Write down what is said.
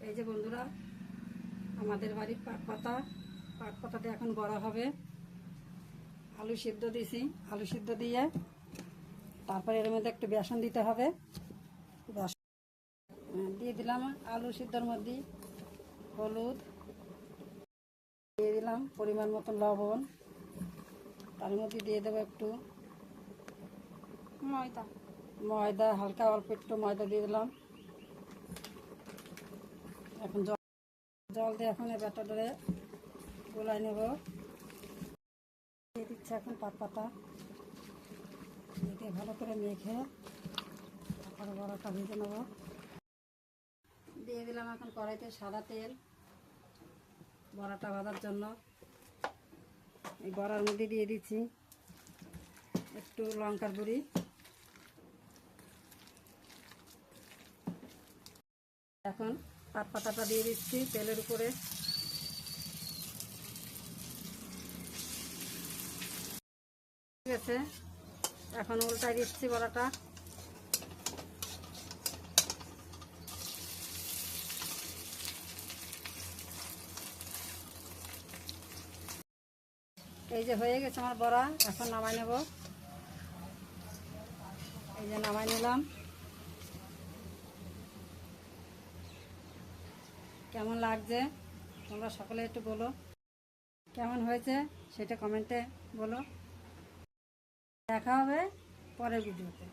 এই যে বন্ধুরা, আমাদের বাড়ির পাট পাতাতে এখন বড়া হবে। আলু সিদ্ধ দিয়েছি, আলু সিদ্ধ দিয়ে তারপরে এর মধ্যে একটু বেসন দিতে হবে। বেসন দিয়ে দিলাম আলু সিদ্ধর মধ্যে হলুদ, দিয়ে দিলাম পরিমাণ মতো লবণ, তার মধ্যে দিয়ে দেবো একটু ময়দা, হালকা অল্প একটু ময়দা দিয়ে দিলাম। এখন জল দিয়ে এখন এই ব্যাটারে গোলায় নেব। দিয়ে দিচ্ছে এখন পাতা দিয়ে ভালো করে মেখে তারপরে বড়াটা ভেজে নেব। দিয়ে দিলাম এখন কড়াইতে সাদা তেল বড়াটা ভাজার জন্য। এই বড়ার মধ্যে দিয়ে দিচ্ছি একটু লঙ্কার গুঁড়ি, এখন পাতাটা দিয়ে দিচ্ছি তেলের উপরে। ঠিক আছে, এখন উল্টাই দিচ্ছি বড়াটা। এই যে হয়ে গেছে আমার বড়া, এখন নামাই নেব। এই যে নামাই নিলাম। কেমন লাগছে তোমরা সকলে একটু বলো, কেমন হয়েছে সেটা কমেন্টে বলো। দেখা হবে পরের ভিডিওতে।